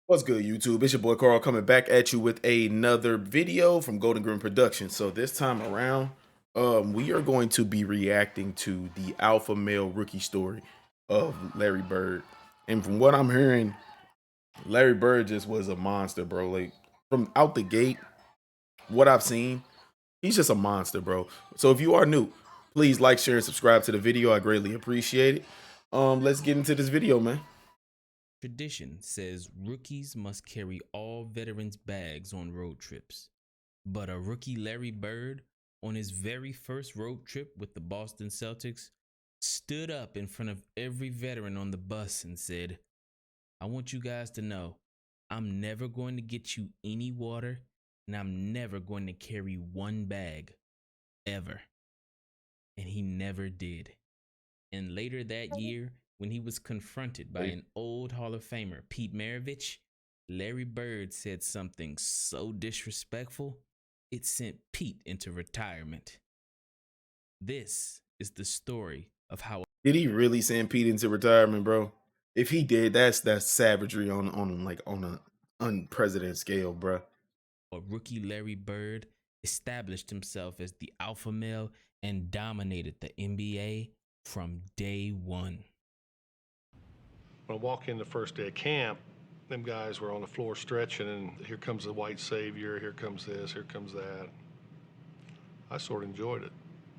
What's good, YouTube? It's your boy Carl coming back at you with another video from Golden Grin Productions. So this time around, we are going to be reacting to the alpha male rookie story of Larry Bird. And from what I'm hearing, Larry Bird just was a monster, bro. Like from out the gate, what I've seen, he's just a monster, bro. So if you are new, please like, share, and subscribe to the video. I greatly appreciate it. Let's get into this video, man. Tradition says rookies must carry all veterans' bags on road trips. But a rookie Larry Bird, on his very first road trip with the Boston Celtics, stood up in front of every veteran on the bus and said, "I want you guys to know, I'm never going to get you any water, and I'm never going to carry one bag, ever." And he never did. And later that year, when he was confronted by an old Hall of Famer, Pete Maravich, Larry Bird said something so disrespectful, it sent Pete into retirement. This is the story of how Did he really send Pete into retirement, bro? If he did, that's savagery on an unprecedented scale, bro. a rookie Larry Bird established himself as the alpha male and dominated the NBA from day one. When I walk in the first day of camp, them guys were on the floor stretching, and here comes the white savior, here comes this, here comes that. I sort of enjoyed it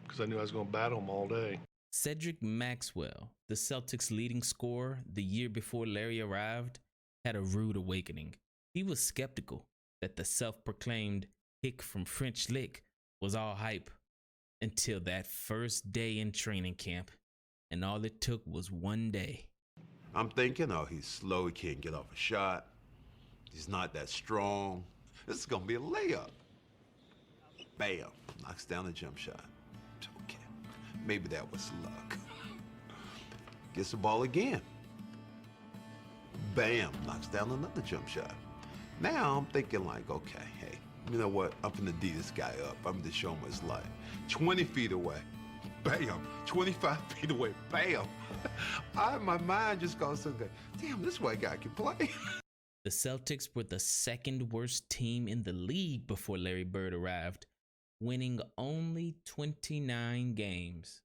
because I knew I was going to battle them all day. Cedric Maxwell, the Celtics' leading scorer the year before Larry arrived, had a rude awakening. He was skeptical that the self-proclaimed hick from French Lick was all hype until that first day in training camp, and all it took was one day. I'm thinking, oh, he's slow, he can't get off a shot. He's not that strong. This is gonna be a layup. Bam, knocks down a jump shot. Okay, maybe that was luck. Gets the ball again. Bam, knocks down another jump shot. Now I'm thinking like, okay, hey, you know what? I'm gonna D this guy up. I'm gonna show him what it's like. 20 feet away. Bam, 25 feet away, bam. My mind just goes something. Damn, this white guy can play. The Celtics were the second worst team in the league before Larry Bird arrived, winning only 29 games.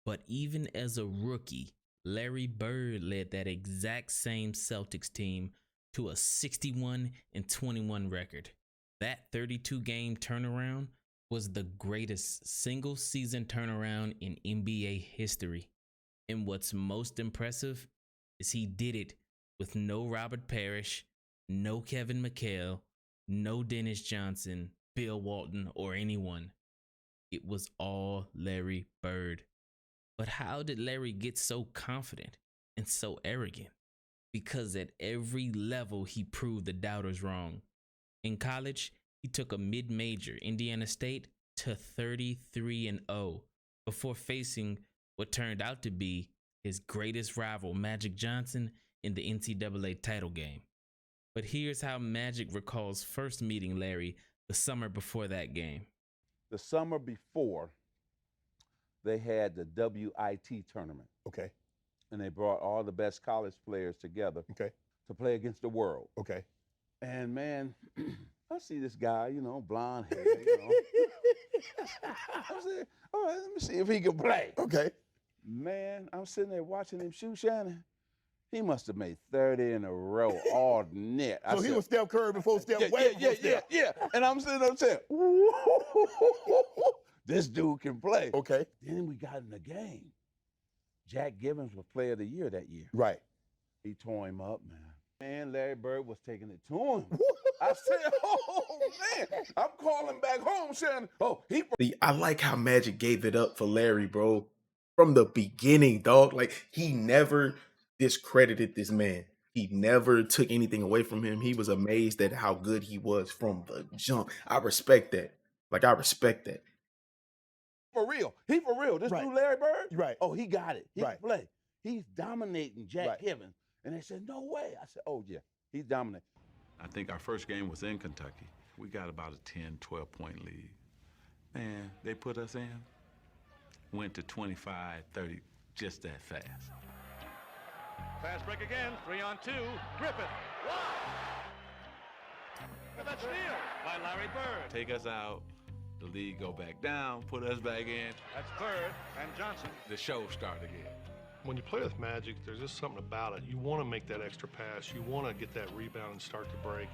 But even as a rookie, Larry Bird led that exact same Celtics team to a 61-21 record. That 32-game turnaround was the greatest single-season turnaround in NBA history. And what's most impressive is he did it with no Robert Parrish, no Kevin McHale, no Dennis Johnson, Bill Walton, or anyone. It was all Larry Bird. But how did Larry get so confident and so arrogant? Because at every level he proved the doubters wrong. In college, he took a mid-major, Indiana State, to 33-0 before facing what turned out to be his greatest rival, Magic Johnson, in the NCAA title game. But here's how Magic recalls first meeting Larry the summer before that game. The summer before, they had the WIT tournament. Okay. And they brought all the best college players together Okay. to play against the world. Okay. And man, I see this guy, blonde hair, I said, all right, let me see if he can play. Okay. Man, I'm sitting there watching him shoot, Shannon. He must have made 30 in a row all net. So he was Steph Curry before Steph. Yeah. And I'm sitting there saying, this dude can play. Okay. Then we got in the game. Jack Gibbons was player of the year that year. Right. He tore him up, man. Man, Larry Bird was taking it to him. I said, oh, man, I'm calling back home saying, oh, I like how Magic gave it up for Larry, bro. From the beginning, dog. Like, he never discredited this man. He never took anything away from him. He was amazed at how good he was from the jump. I respect that. I respect that. For real. He for real. This dude, Larry Bird? Right. Oh, he got it. He Right. can play. He's dominating Jack Gibbons. And they said, no way. I said, oh, yeah, he's dominating. I think our first game was in Kentucky. We got about a 10, 12-point lead. Man, they put us in. Went to 25, 30, just that fast. Fast break again, 3-on-2. Griffith. Wow. And that steal by Larry Bird. Take us out, the league go back down, put us back in. That's Bird and Johnson. The show start again. When you play with Magic, there's just something about it. You want to make that extra pass. You want to get that rebound and start to break.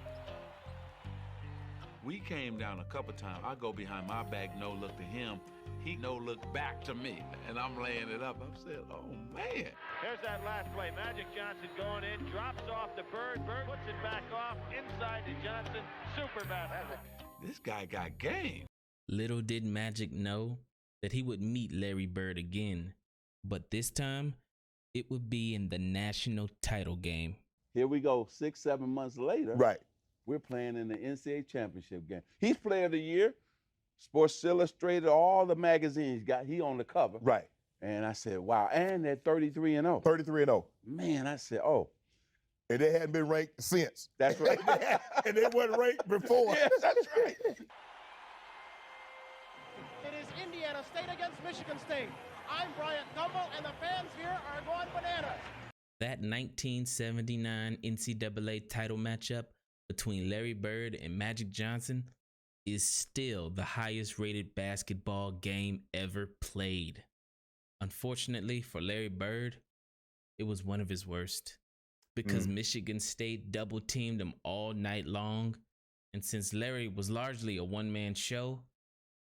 We came down a couple times. I go behind my back, no look to him. He no look back to me. And I'm laying it up. I'm saying, oh, man. Here's that last play. Magic Johnson going in, drops off to Bird. Bird puts it back off, inside to Johnson. Super basket. This guy got game. Little did Magic know that he would meet Larry Bird again, but this time it would be in the national title game. Here we go, 6-7 months later. Right. We're playing in the NCAA championship game. He's player of the year. Sports Illustrated, all the magazines he on the cover. Right. And I said, wow. And they're 33-0. 33-0. Man, I said, oh. And they hadn't been ranked since. That's right. And they weren't ranked before. Yes, that's right. It is Indiana State against Michigan State. I'm Bryant Gumbel, and the fans here are going bananas. That 1979 NCAA title matchup between Larry Bird and Magic Johnson is still the highest rated basketball game ever played. Unfortunately for Larry Bird, it was one of his worst because Michigan State double teamed him all night long. And since Larry was largely a one-man show,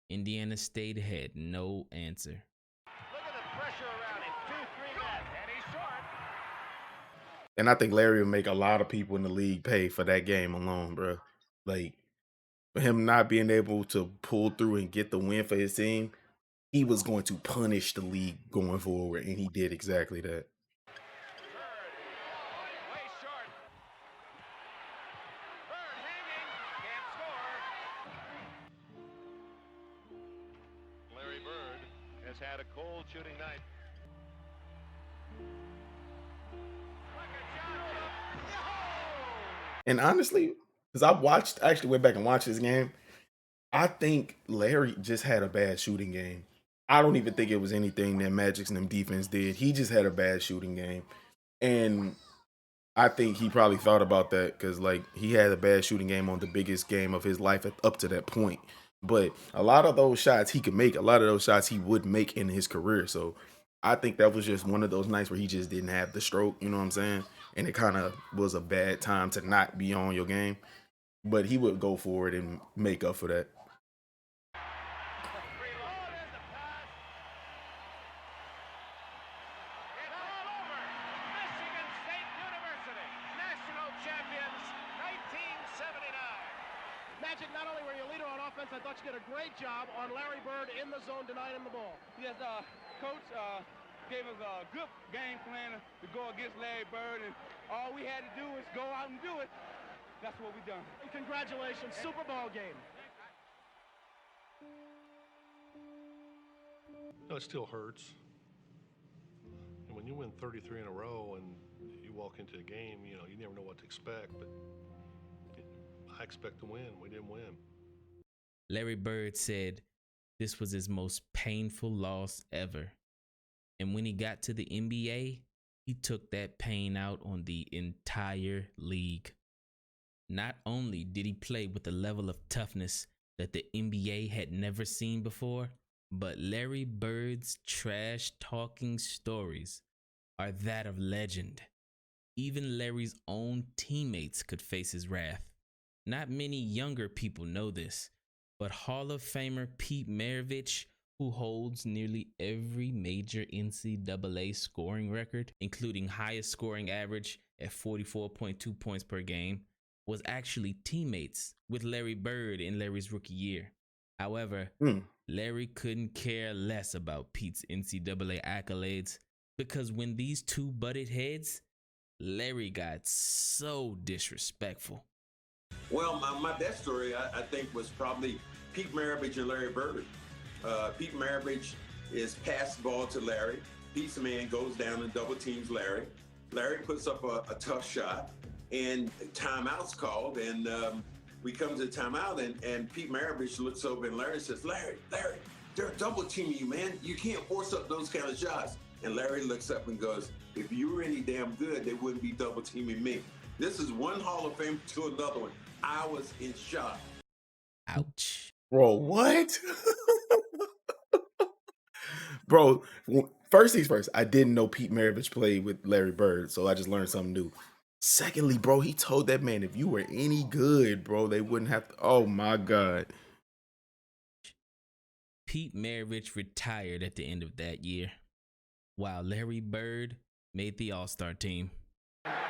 Indiana State had no answer. Look at the pressure around him. 2-3 net, and he's short. And I think Larry will make a lot of people in the league pay for that game alone, bro. Like, for him not being able to pull through and get the win for his team, he was going to punish the league going forward, and he did exactly that. Bird, way short. Bird hanging, can't score. Larry Bird has had a cold shooting night. And honestly, because I actually went back and watched this game, I think Larry just had a bad shooting game. I don't even think it was anything that Magic's and them defense did. He just had a bad shooting game. And I think he probably thought about that because, like, he had a bad shooting game on the biggest game of his life up to that point. But a lot of those shots he could make, a lot of those shots he would make in his career. So I think that was just one of those nights where he just didn't have the stroke, you know what I'm saying? And it kind of was a bad time to not be on your game. But he would go for it and make up for that. Magic, not only were you a leader on offense, I thought you did a great job on Larry Bird in the zone, denying him the ball. Yes, Coach gave us a good game plan to go against Larry Bird, and all we had to do was go out and do it. That's what we done. And congratulations, Super Bowl game. No, it still hurts. And when you win 33 in a row and you walk into a game, you know, you never know what to expect, but I expect to win. We didn't win. Larry Bird said this was his most painful loss ever. And when he got to the NBA, he took that pain out on the entire league. Not only did he play with a level of toughness that the NBA had never seen before, but Larry Bird's trash-talking stories are that of legend. Even Larry's own teammates could face his wrath. Not many younger people know this, but Hall of Famer Pete Maravich, who holds nearly every major NCAA scoring record, including highest scoring average at 44.2 points per game, was actually teammates with Larry Bird in Larry's rookie year. However, Larry couldn't care less about Pete's NCAA accolades because when these two butted heads, Larry got so disrespectful. Well, my best story, I think, was probably Pete Maravich and Larry Bird. Pete Maravich is pass the ball to Larry. Pete's man goes down and double teams Larry. Larry puts up a tough shot, and timeout's called, and we come to timeout, and Pete Maravich looks over, and Larry says, Larry, they're double teaming you, man. You can't force up those kind of shots. And Larry looks up and goes, if you were any damn good, they wouldn't be double teaming me. This is one Hall of Fame to another one. I was in shock. Ouch. Bro, what? Bro, first things first, I didn't know Pete Maravich played with Larry Bird, so I just learned something new. Secondly, bro, he told that man if you were any good, bro, they wouldn't have to. Oh my God. Pete Maravich retired at the end of that year, while Larry Bird made the All-Star team.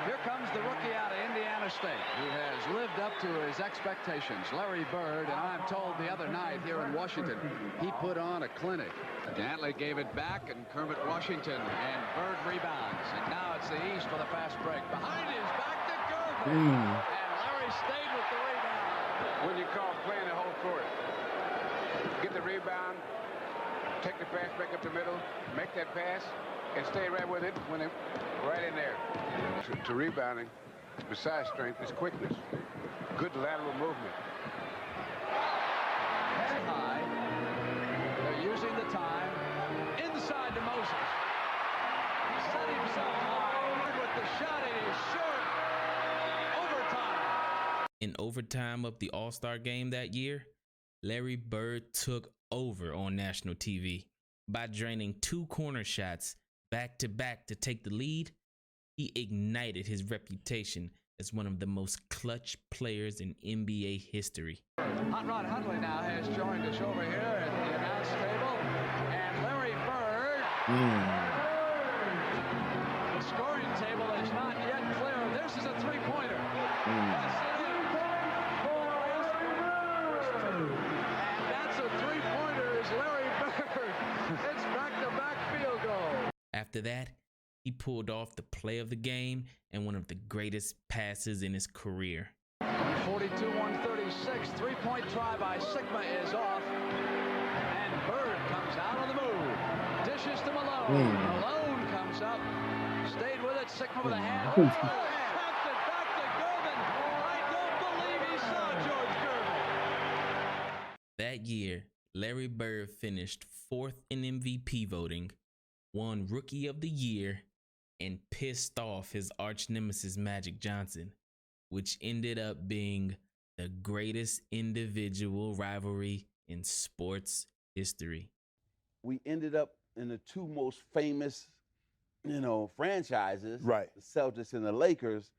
Here comes the rookie out of Indiana State, who has lived up to his expectations, Larry Bird, and I'm told the other night here in Washington, he put on a clinic. Dantley gave it back, and Kermit Washington, and Bird rebounds, and now it's the East for the fast break. Behind his back to Gerber, and Larry stayed with the rebound. When you call playing the whole court, get the rebound, take the pass back up the middle, make that pass, and stay right with it when it right in there. To rebounding, besides strength, is quickness. Good lateral movement. High. They're using the time. Inside to Moses. Set himself high with the shot, and he's short. Overtime. In overtime of the All-Star game that year, Larry Bird took over on national TV by draining 2 corner shots back-to-back to take the lead. He ignited his reputation as one of the most clutch players in NBA history. Hot Rod Hundley now has joined us over here at the announce table, and Larry Bird. The scoring table is not yet clear. This is a three-pointer. Yes, it is. And that's a three-pointer is Larry Bird. It's back-to-back field goal. After that, he pulled off the play of the game and one of the greatest passes in his career. 142-136, three-point try by Sigma is off, and Bird comes out on the move. Dishes to Malone. Malone comes up, stayed with it. Sigma with a hand. Tapped it back to Gervin. I don't believe he saw George Gervin. That year, Larry Bird finished 4th in MVP voting, won Rookie of the Year, and pissed off his arch nemesis Magic Johnson, which ended up being the greatest individual rivalry in sports history. We ended up in the 2 most famous, franchises, Right. the Celtics and the Lakers,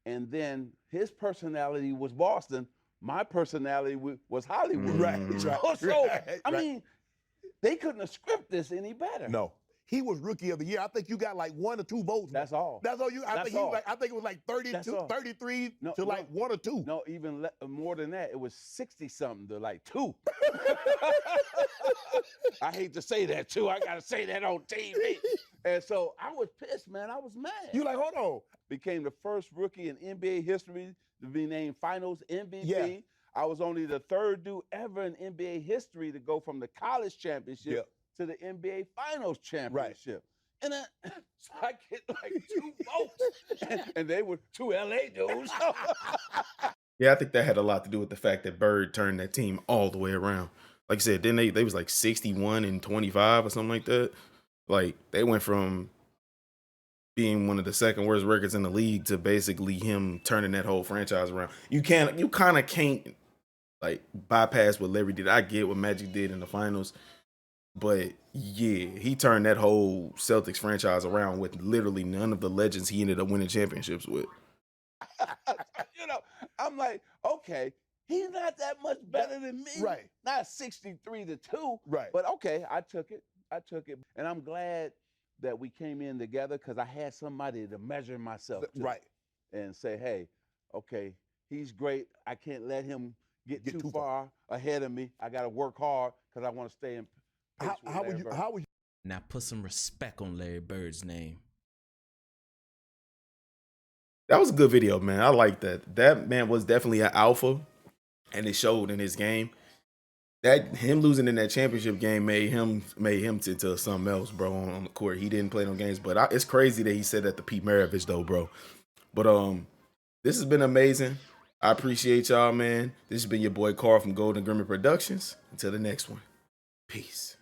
and then his personality was Boston. My personality was Hollywood. Right. So, Right. I mean, they couldn't have scripted this any better. No. He was rookie of the year. I think you got like 1 or 2 votes. That's all. That's all you. I That's think he was all. like. I think it was like 32, 33 to like 1 or 2. No, even more than that. It was 60-something to like 2. I hate to say that too. I gotta say that on TV. And so I was pissed, man. I was mad. You like, hold on. Became the first rookie in NBA history to be named Finals MVP. Yeah. I was only the 3rd dude ever in NBA history to go from the college championship to the NBA Finals championship. And so I get like 2 votes. And they were 2 LA dudes. Yeah, I think that had a lot to do with the fact that Bird turned that team all the way around. Like I said, then they was like 61-25 or something like that. Like they went from being one of the 2nd worst records in the league to basically him turning that whole franchise around. You kind of can't like bypass what Larry did. I get what Magic did in the finals, but yeah, he turned that whole Celtics franchise around with literally none of the legends he ended up winning championships with. I'm like, okay, he's not that much better than me. Right. Not 63-2. Right. But okay, I took it. And I'm glad that we came in together because I had somebody to measure myself to. Right. And say, hey, okay, he's great. I can't let him get too far ahead of me. I got to work hard because I want to stay in pace with Larry Bird. How would you? Now put some respect on Larry Bird's name. That was a good video, man. I like that. That man was definitely an alpha, and it showed in his game. That him losing in that championship game made him into something else, bro, on the court. He didn't play no games, but it's crazy that he said that to Pete Maravich, though, bro. But this has been amazing. I appreciate y'all, man. This has been your boy Carl from Golden Grimmer Productions. Until the next one, peace.